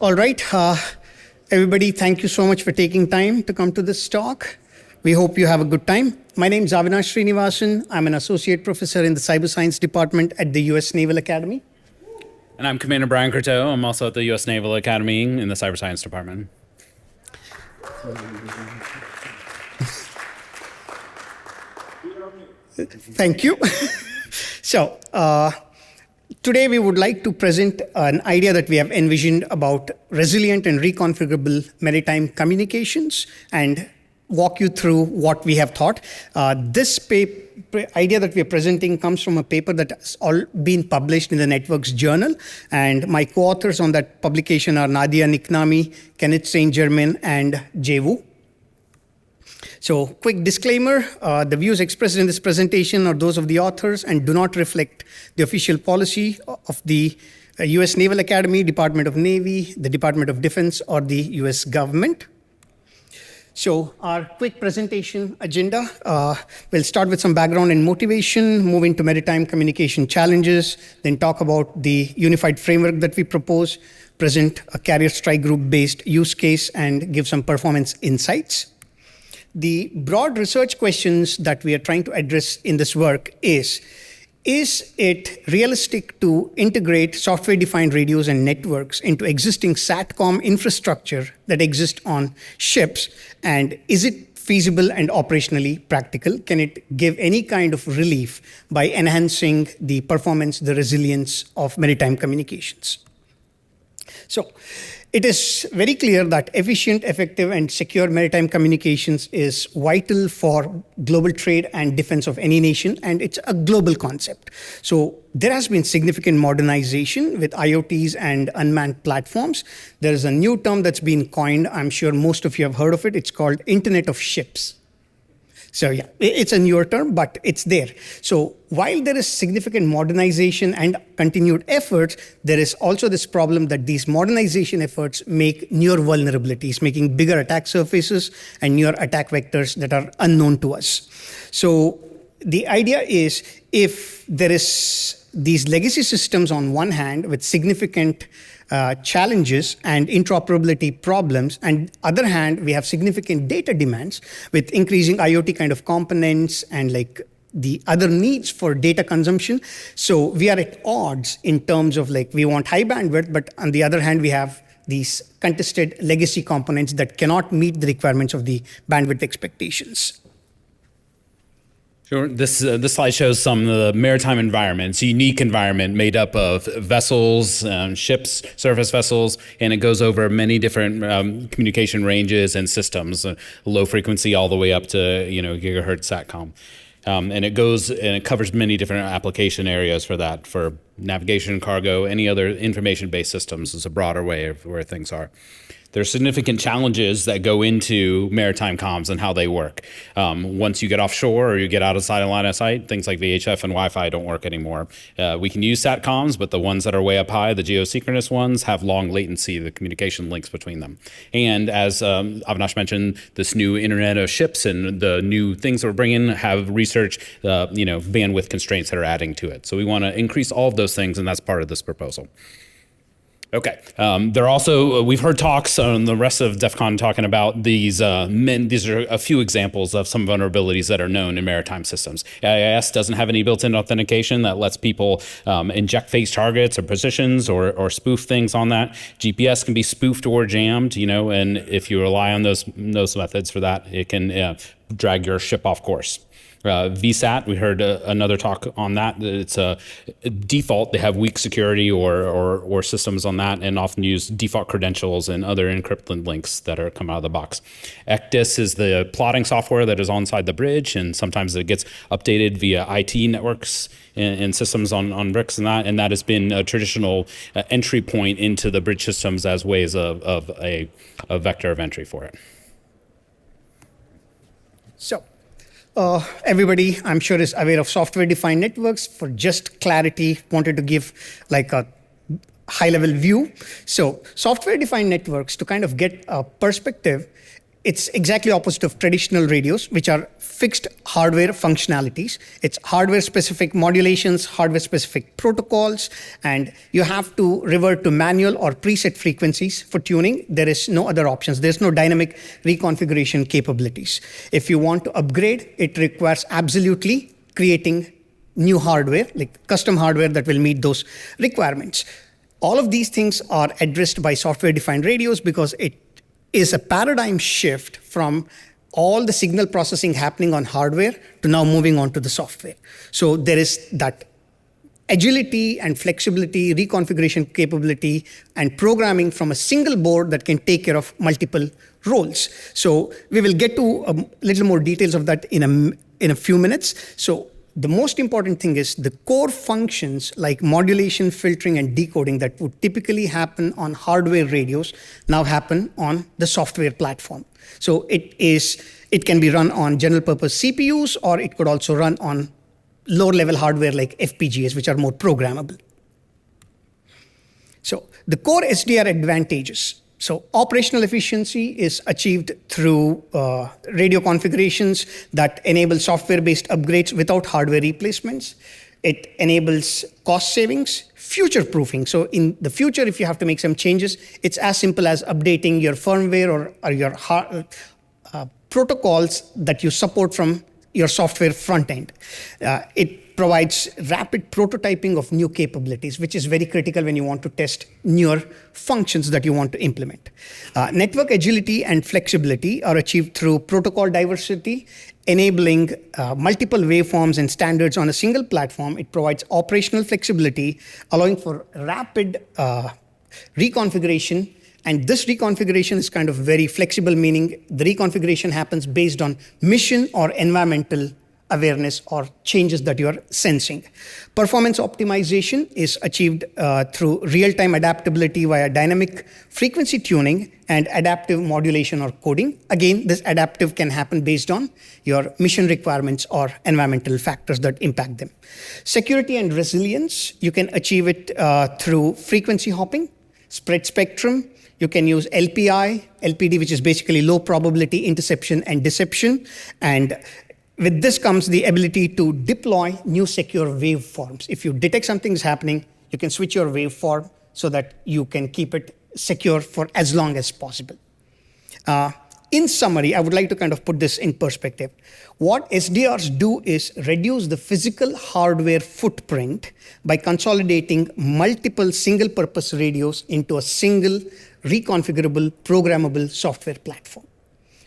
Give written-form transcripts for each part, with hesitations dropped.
All right, everybody, thank you so much for taking time to come to this talk. We hope you have a good time. My name is Avinash Srinivasan. I'm an associate professor in the cyber science department at the U.S. Naval Academy. And I'm Commander Brien Croteau. I'm also at the U.S. Naval Academy in the cyber science department. Thank you. So, today we would like to present an idea that we have envisioned about resilient and reconfigurable maritime communications and walk you through what we have thought. This idea that we are presenting comes from a paper that has all been published in the Networks Journal, and my co-authors on that publication are Nadia Niknami, Kenneth St. Germain, and Jay Wu. So, quick disclaimer, the views expressed in this presentation are those of the authors and do not reflect the official policy of the U.S. Naval Academy, Department of Navy, the Department of Defense, or the U.S. government. So, our quick presentation agenda, we'll start with some background and motivation, move into maritime communication challenges, then talk about the unified framework that we propose, present a carrier strike group-based use case, and give some performance insights. The broad research questions that we are trying to address in this work is it realistic to integrate software-defined radios and networks into existing SATCOM infrastructure that exists on ships? And is it feasible and operationally practical? Can it give any kind of relief by enhancing the performance, the resilience of maritime communications? So, it is very clear that efficient, effective, and secure maritime communications is vital for global trade and defense of any nation, and it's a global concept. So there has been significant modernization with IoTs and unmanned platforms. There is a new term that's been coined. I'm sure most of you have heard of it. It's called Internet of Ships. So yeah, it's a newer term, but it's there. So while there is significant modernization and continued efforts, there is also this problem that these modernization efforts make newer vulnerabilities, making bigger attack surfaces and newer attack vectors that are unknown to us. So the idea is, if there is these legacy systems on one hand with significant challenges and interoperability problems, and other hand, we have significant data demands with increasing IoT kind of components and like the other needs for data consumption. So we are at odds in terms of like, we want high bandwidth, but on the other hand, we have these contested legacy components that cannot meet the requirements of the bandwidth expectations. Sure. This slide shows some of the maritime environment. It's a unique environment made up of vessels, ships, surface vessels, and it goes over many different communication ranges and systems, low frequency all the way up to gigahertz SATCOM. And it covers many different application areas for that, for navigation, cargo, any other information-based systems is a broader way of where things are. There's significant challenges that go into maritime comms and how they work. Once you get offshore or you get out of sight and line of sight, things like VHF and Wi-Fi don't work anymore. We can use SATCOMs, but the ones that are way up high, the geosynchronous ones, have long latency, the communication links between them. And as Avinash mentioned, this new Internet of Ships and the new things that we're bringing have research, bandwidth constraints that are adding to it. So we want to increase all of those things, and that's part of this proposal. Okay. There are also, we've heard talks on the rest of DEF CON talking about these. These are a few examples of some vulnerabilities that are known in maritime systems. AIS doesn't have any built-in authentication that lets people inject phase targets or positions or spoof things on that. GPS can be spoofed or jammed, and if you rely on those methods for that, it can drag your ship off course. VSAT, we heard another talk on that. It's a default. They have weak security or systems on that, and often use default credentials and other encrypted links that are come out of the box. ECDIS is the plotting software that is inside the bridge, and sometimes it gets updated via IT networks and systems on bricks and that has been a traditional entry point into the bridge systems as ways of a vector of entry for it. So, everybody, I'm sure, is aware of software-defined networks. For just clarity, wanted to give like a high-level view. So software-defined networks, to kind of get a perspective, it's exactly opposite of traditional radios, which are fixed hardware functionalities. It's hardware-specific modulations, hardware-specific protocols, and you have to revert to manual or preset frequencies for tuning. There is no other options. There's no dynamic reconfiguration capabilities. If you want to upgrade, it requires absolutely creating new hardware, like custom hardware that will meet those requirements. All of these things are addressed by software-defined radios because it is a paradigm shift from all the signal processing happening on hardware to now moving on to the software. So there is that agility and flexibility, reconfiguration capability, and programming from a single board that can take care of multiple roles. So we will get to a little more details of that in a few minutes. So the most important thing is the core functions like modulation, filtering, and decoding that would typically happen on hardware radios now happen on the software platform. So it can be run on general purpose CPUs, or it could also run on lower level hardware like FPGAs, which are more programmable. So the core SDR advantages. So operational efficiency is achieved through radio configurations that enable software-based upgrades without hardware replacements. It enables cost savings, future-proofing. So in the future, if you have to make some changes, it's as simple as updating your firmware or your protocols that you support from your software front end. It provides rapid prototyping of new capabilities, which is very critical when you want to test newer functions that you want to implement. Network agility and flexibility are achieved through protocol diversity, enabling multiple waveforms and standards on a single platform. It provides operational flexibility, allowing for rapid reconfiguration. And this reconfiguration is kind of very flexible, meaning the reconfiguration happens based on mission or environmental awareness or changes that you are sensing. Performance optimization is achieved through real-time adaptability via dynamic frequency tuning and adaptive modulation or coding. Again, this adaptive can happen based on your mission requirements or environmental factors that impact them. Security and resilience, you can achieve it through frequency hopping, spread spectrum. You can use LPI, LPD, which is basically low probability interception and deception. And with this comes the ability to deploy new secure waveforms. If you detect something is happening, you can switch your waveform so that you can keep it secure for as long as possible. In summary, I would like to kind of put this in perspective. What SDRs do is reduce the physical hardware footprint by consolidating multiple single-purpose radios into a single reconfigurable, programmable software platform.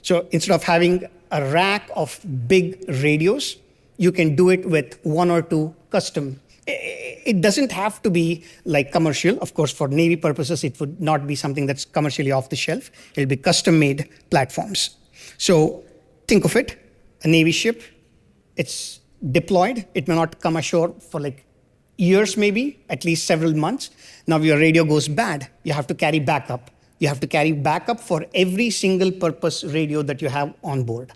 So instead of having a rack of big radios, you can do it with one or two custom. It doesn't have to be like commercial. Of course, for Navy purposes, it would not be something that's commercially off the shelf. It'll be custom-made platforms. So think of it, a Navy ship, it's deployed. It may not come ashore for like years, maybe, at least several months. Now your radio goes bad. You have to carry backup. You have to carry backup for every single purpose radio that you have on board.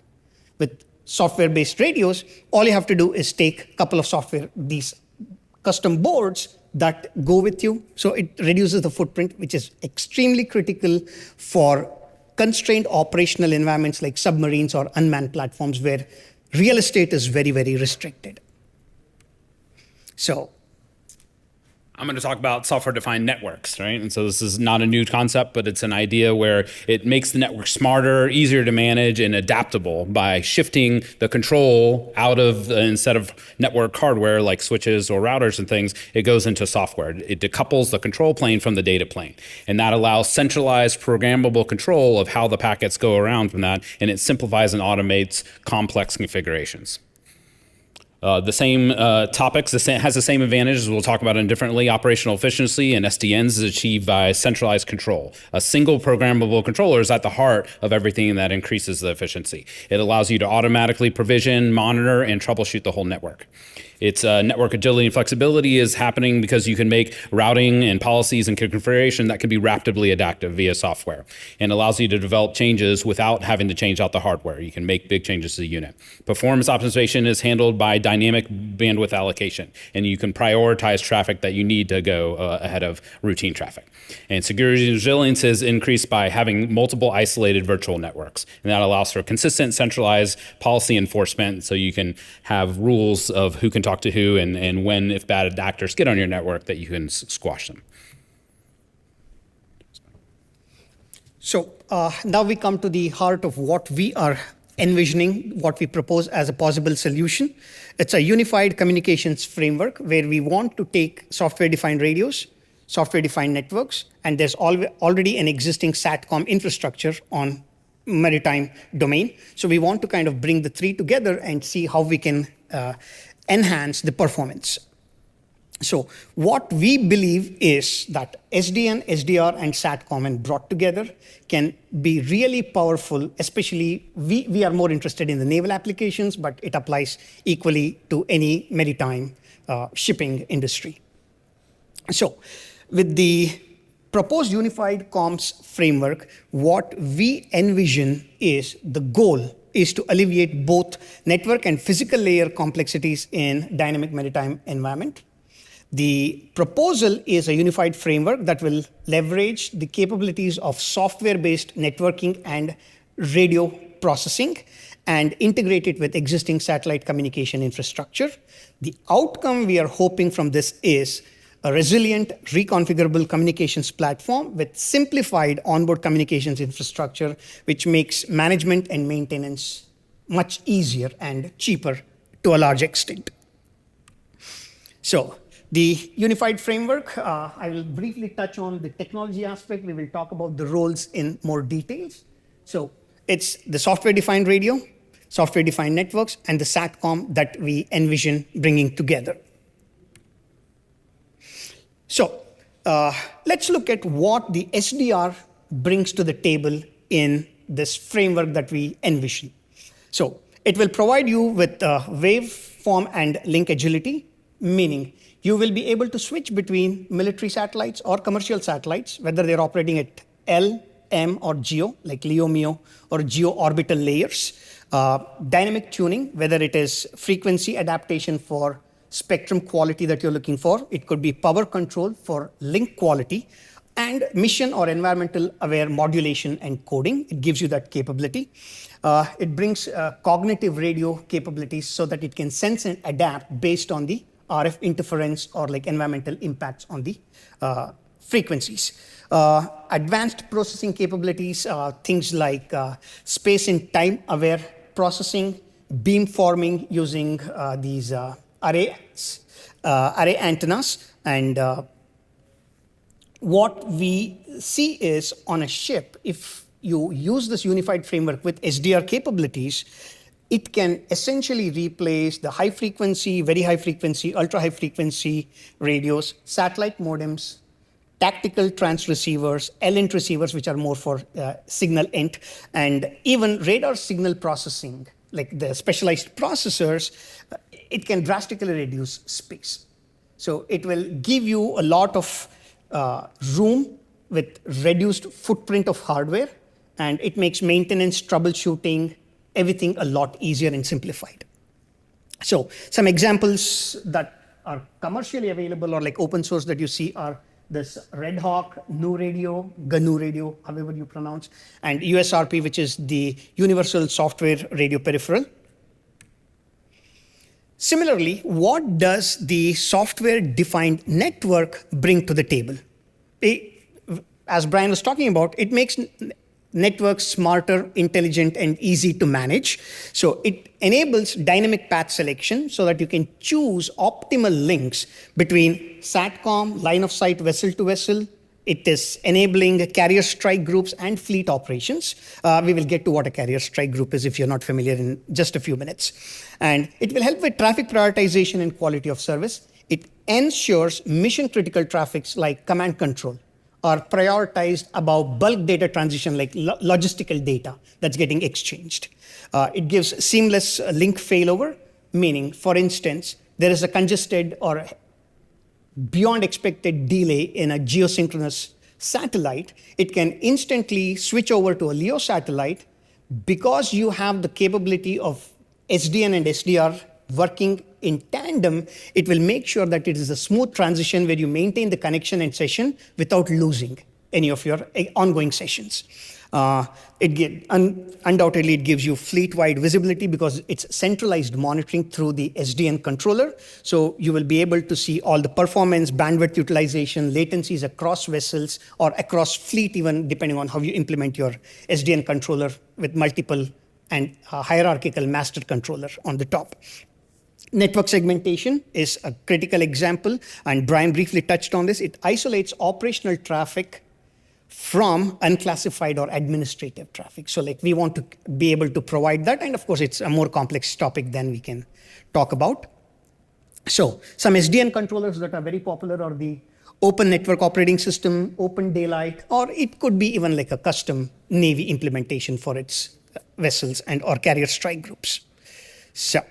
With software-based radios, all you have to do is take a couple of these custom boards that go with you. So it reduces the footprint, which is extremely critical for constrained operational environments like submarines or unmanned platforms where real estate is very, very restricted. So I'm going to talk about software-defined networks, right? And so this is not a new concept, but it's an idea where it makes the network smarter, easier to manage, and adaptable by shifting the control out of, instead of network hardware like switches or routers and things, it goes into software. It decouples the control plane from the data plane. And that allows centralized programmable control of how the packets go around from that, and it simplifies and automates complex configurations. The same topics has the same advantages. We'll talk about it differently. Operational efficiency and SDNs is achieved by centralized control. A single programmable controller is at the heart of everything that increases the efficiency. It allows you to automatically provision, monitor, and troubleshoot the whole network. Its network agility and flexibility is happening because you can make routing and policies and configuration that can be rapidly adaptive via software, and allows you to develop changes without having to change out the hardware. You can make big changes to the unit. Performance optimization is handled by dynamic bandwidth allocation, and you can prioritize traffic that you need to go ahead of routine traffic. And security and resilience is increased by having multiple isolated virtual networks, and that allows for consistent centralized policy enforcement, so you can have rules of who can talk to who and when, if bad actors get on your network, that you can squash them. So now we come to the heart of what we are envisioning, what we propose as a possible solution. It's a unified communications framework where we want to take software-defined radios, software-defined networks, and there's already an existing SATCOM infrastructure on maritime domain. So we want to kind of bring the three together and see how we can enhance the performance. So what we believe is that SDN, SDR, and SATCOM, and brought together, can be really powerful, especially we are more interested in the naval applications, but it applies equally to any maritime shipping industry. So with the proposed unified comms framework, what we envision is the goal is to alleviate both network and physical layer complexities in dynamic maritime environment. The proposal is a unified framework that will leverage the capabilities of software-based networking and radio processing and integrate it with existing satellite communication infrastructure. The outcome we are hoping from this is a resilient, reconfigurable communications platform with simplified onboard communications infrastructure, which makes management and maintenance much easier and cheaper to a large extent. So the unified framework, I will briefly touch on the technology aspect. We will talk about the roles in more details. So it's the software-defined radio, software-defined networks, and the SATCOM that we envision bringing together. So let's look at what the SDR brings to the table in this framework that we envision. So it will provide you with waveform and link agility, meaning you will be able to switch between military satellites or commercial satellites, whether they're operating at L, M, or GEO, like LEO, MEO, or GEO orbital layers. Dynamic tuning, whether it is frequency adaptation for spectrum quality that you're looking for. It could be power control for link quality, and mission or environmental aware modulation and coding. It gives you that capability. It brings cognitive radio capabilities so that it can sense and adapt based on the RF interference or like environmental impacts on the frequencies. Advanced processing capabilities, things like space and time aware processing, beam forming using these array antennas, and what we see is on a ship, if you use this unified framework with SDR capabilities, it can essentially replace the high frequency, very high frequency, ultra high frequency radios, satellite modems, tactical transceivers, L-int receivers, which are more for signal int, and even radar signal processing, like the specialized processors. It can drastically reduce space. So it will give you a lot of room with reduced footprint of hardware, and it makes maintenance, troubleshooting, everything a lot easier and simplified. So some examples that are commercially available or like open source that you see are this Red Hawk, GNU radio, however you pronounce, and USRP, which is the Universal Software Radio Peripheral. Similarly, what does the software-defined network bring to the table? As Brien was talking about, it makes networks smarter, intelligent, and easy to manage. So it enables dynamic path selection so that you can choose optimal links between SATCOM, line of sight, vessel to vessel. It is enabling carrier strike groups and fleet operations. We will get to what a carrier strike group is if you're not familiar in just a few minutes. And it will help with traffic prioritization and quality of service. It ensures mission-critical traffics like command control are prioritized above bulk data transition like logistical data that's getting exchanged. It gives seamless link failover, meaning, for instance, there is a congested or beyond expected delay in a geosynchronous satellite, it can instantly switch over to a LEO satellite because you have the capability of SDN and SDR working in tandem. It will make sure that it is a smooth transition where you maintain the connection and session without losing any of your ongoing sessions. Undoubtedly, it gives you fleet-wide visibility because it's centralized monitoring through the SDN controller. So you will be able to see all the performance, bandwidth utilization, latencies across vessels or across fleet, even depending on how you implement your SDN controller with multiple and hierarchical master controller on the top. Network segmentation is a critical example, and Brien briefly touched on this. It isolates operational traffic from unclassified or administrative traffic. So like we want to be able to provide that. And of course, it's a more complex topic than we can talk about. So some SDN controllers that are very popular are the Open Network Operating System, Open Daylight, or it could be even like a custom Navy implementation for its vessels and or carrier strike groups. So.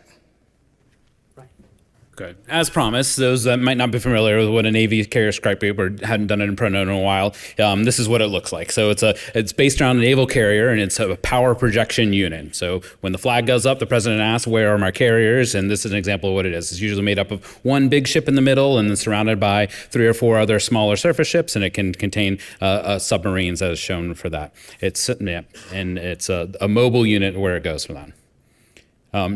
Good. As promised, those that might not be familiar with what a Navy carrier strike group or hadn't done it in prono in a while, this is what it looks like. So it's based around a naval carrier, and it's a power projection unit. So when the flag goes up, the president asks, "Where are my carriers?" And this is an example of what it is. It's usually made up of one big ship in the middle, and then surrounded by 3 or 4 other smaller surface ships, and it can contain submarines, as shown for that. It's a mobile unit where it goes from that.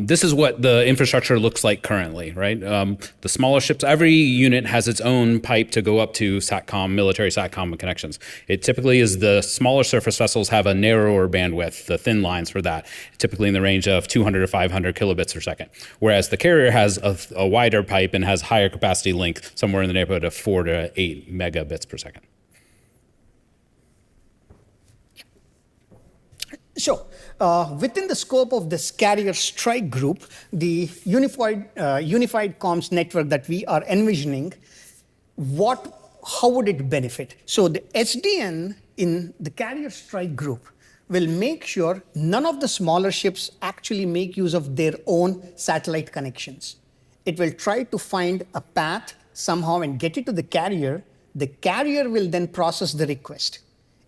This is what the infrastructure looks like currently, right? The smaller ships, every unit has its own pipe to go up to SATCOM, military SATCOM connections. It typically is the smaller surface vessels have a narrower bandwidth, the thin lines for that, typically in the range of 200 to 500 kilobits per second. Whereas the carrier has a wider pipe and has higher capacity length, somewhere in the neighborhood of 4 to 8 megabits per second. So, within the scope of this carrier strike group, the unified comms network that we are envisioning, how would it benefit? So the SDN in the carrier strike group will make sure none of the smaller ships actually make use of their own satellite connections. It will try to find a path somehow and get it to the carrier. The carrier will then process the request.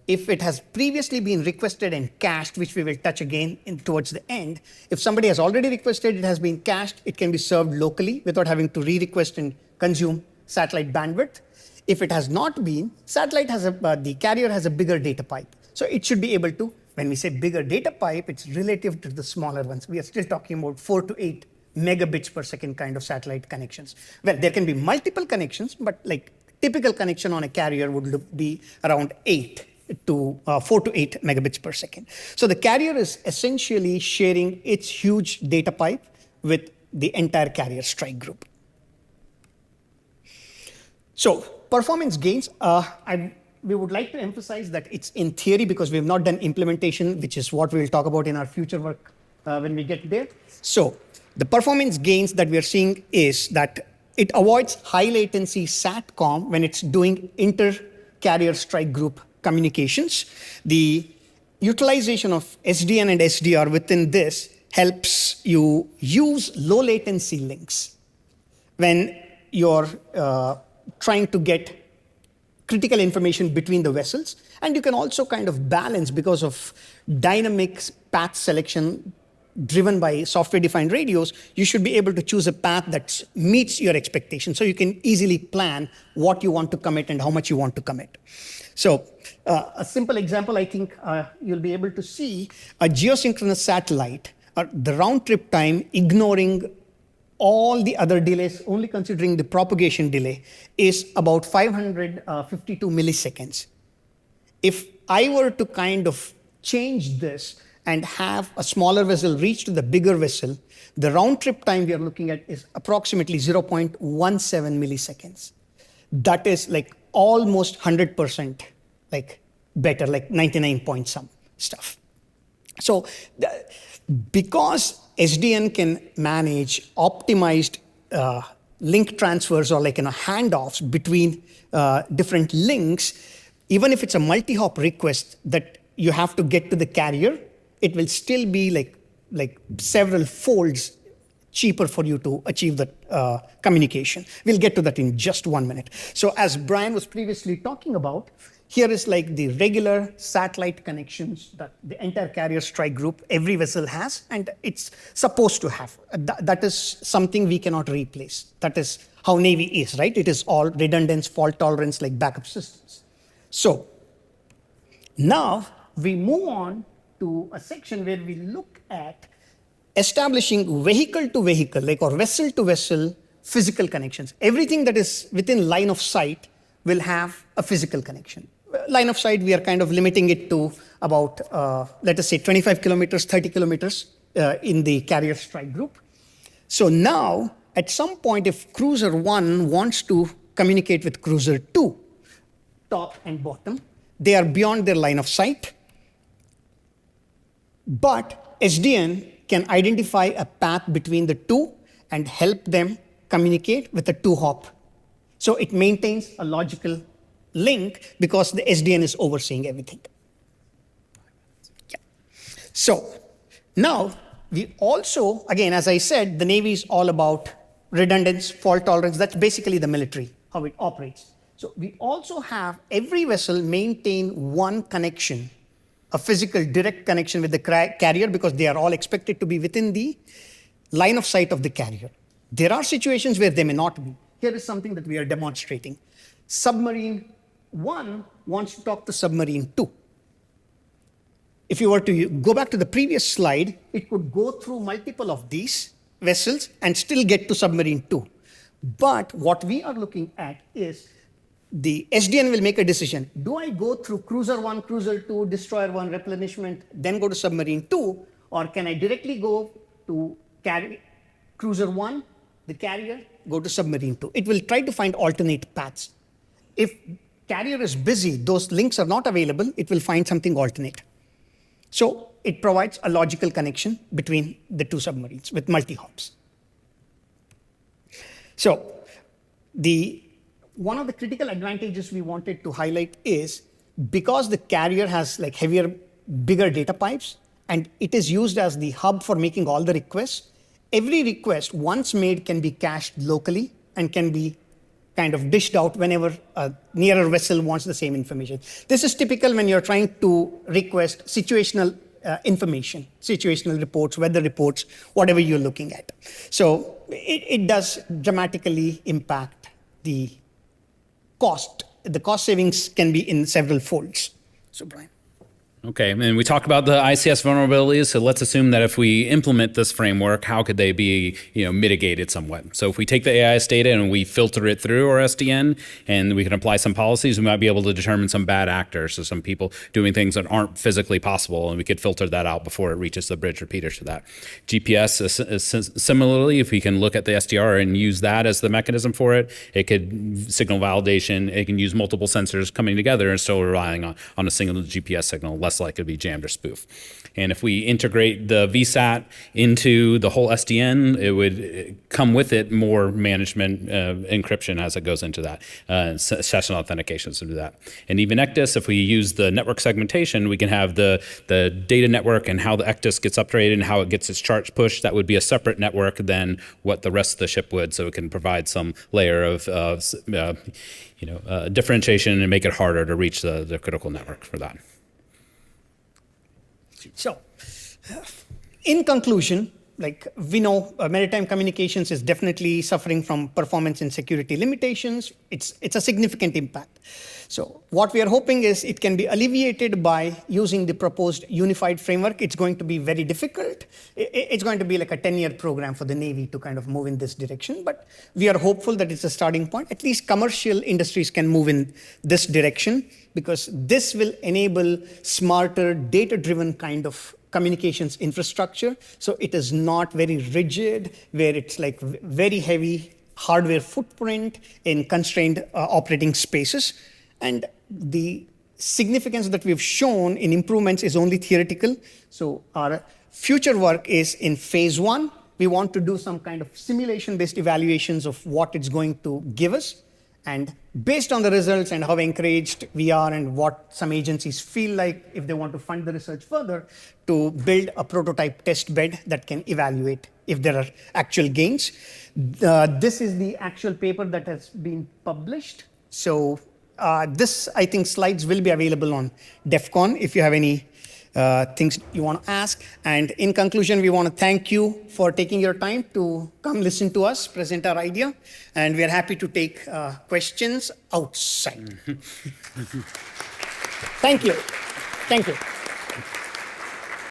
If it has previously been requested and cached, which we will touch again towards the end, if somebody has already requested, it has been cached, it can be served locally without having to re-request and consume satellite bandwidth. If it has not been, the carrier has a bigger data pipe. So it should be able to, when we say bigger data pipe, it's relative to the smaller ones. We are still talking about 4 to 8 megabits per second kind of satellite connections. Well, there can be multiple connections, but like typical connection on a carrier would be around 4 to 8 megabits per second. So the carrier is essentially sharing its huge data pipe with the entire carrier strike group. So performance gains, we would like to emphasize that it's in theory because we have not done implementation, which is what we will talk about in our future work when we get there. So the performance gains that we are seeing is that it avoids high latency SATCOM when it's doing inter-carrier strike group communications. The utilization of SDN and SDR within this helps you use low latency links when you're trying to get critical information between the vessels. And you can also kind of balance because of dynamic path selection driven by software-defined radios. You should be able to choose a path that meets your expectations. So you can easily plan what you want to commit and how much you want to commit. So a simple example, I think you'll be able to see a geosynchronous satellite, the round trip time, ignoring all the other delays, only considering the propagation delay, is about 552 milliseconds. If I were to kind of change this and have a smaller vessel reach to the bigger vessel, the round trip time we are looking at is approximately 0.17 milliseconds. That is like almost 100% like better, like 99 point some stuff. So because SDN can manage optimized link transfers or like handoffs between different links, even if it's a multi-hop request that you have to get to the carrier, it will still be like several folds cheaper for you to achieve that communication. We'll get to that in just 1 minute. So as Brien was previously talking about, here is like the regular satellite connections that the entire carrier strike group, every vessel has, and it's supposed to have. That is something we cannot replace. That is how Navy is, right? It is all redundance, fault tolerance, like backup systems. So now we move on to a section where we look at establishing vehicle to vehicle, like or vessel to vessel physical connections. Everything that is within line of sight will have a physical connection. Line of sight, we are kind of limiting it to about, let us say 25 kilometers, 30 kilometers in the carrier strike group. So now, at some point, if cruiser 1 wants to communicate with cruiser 2, top and bottom, they are beyond their line of sight. But SDN can identify a path between the two and help them communicate with a 2-hop. So it maintains a logical link because the SDN is overseeing everything. Yeah. So now we also, again, as I said, the Navy is all about redundance, fault tolerance. That's basically the military, how it operates. So we also have every vessel maintain one connection, a physical direct connection with the carrier, because they are all expected to be within the line of sight of the carrier. There are situations where they may not be. Here is something that we are demonstrating. Submarine 1 wants to talk to submarine 2. If you were to go back to the previous slide, it could go through multiple of these vessels and still get to submarine 2. But what we are looking at is the SDN will make a decision. Do I go through cruiser 1, cruiser 2, destroyer 1, replenishment, then go to submarine 2? Or can I directly go to cruiser 1, the carrier, go to submarine 2? It will try to find alternate paths. If carrier is busy, those links are not available, it will find something alternate. So it provides a logical connection between the two submarines with multi-hops. So one of the critical advantages we wanted to highlight is because the carrier has like heavier, bigger data pipes, and it is used as the hub for making all the requests, every request once made can be cached locally and can be kind of dished out whenever a nearer vessel wants the same information. This is typical when you're trying to request situational information, situational reports, weather reports, whatever you're looking at. So it does dramatically impact the cost. The cost savings can be in several folds. So, Brien. Okay, and we talked about the ICS vulnerabilities, so let's assume that if we implement this framework, how could they be mitigated somewhat? So if we take the AIS data and we filter it through our SDN and we can apply some policies, we might be able to determine some bad actors, so some people doing things that aren't physically possible, and we could filter that out before it reaches the bridge repeaters to that. GPS is similarly, if we can look at the SDR and use that as the mechanism for it, it could signal validation, it can use multiple sensors coming together and still relying on a single GPS signal, less likely to be jammed or spoof. And if we integrate the VSAT into the whole SDN, it would come with it more management encryption as it goes into that, session authentications into that. And even ECDIS, if we use the network segmentation, we can have the data network and how the ECDIS gets upgraded and how it gets its charts pushed. That would be a separate network than what the rest of the ship would, so it can provide some layer of differentiation and make it harder to reach the critical network for that. So, in conclusion, like we know, maritime communications is definitely suffering from performance and security limitations. It's a significant impact. So what we are hoping is it can be alleviated by using the proposed unified framework. It's going to be very difficult. It's going to be like a 10-year program for the Navy to kind of move in this direction. But we are hopeful that it's a starting point. At least commercial industries can move in this direction, because this will enable smarter, data-driven kind of communications infrastructure. So it is not very rigid, where it's like very heavy hardware footprint in constrained operating spaces. And the significance that we've shown in improvements is only theoretical. So our future work is in phase 1. We want to do some kind of simulation-based evaluations of what it's going to give us. And based on the results and how encouraged we are and what some agencies feel like if they want to fund the research further, to build a prototype test bed that can evaluate if there are actual gains. This is the actual paper that has been published. So this, I think, slides will be available on DEF CON if you have any things you want to ask. And in conclusion, we want to thank you for taking your time to come listen to us, present our idea. And we are happy to take questions outside. Thank you. Thank you.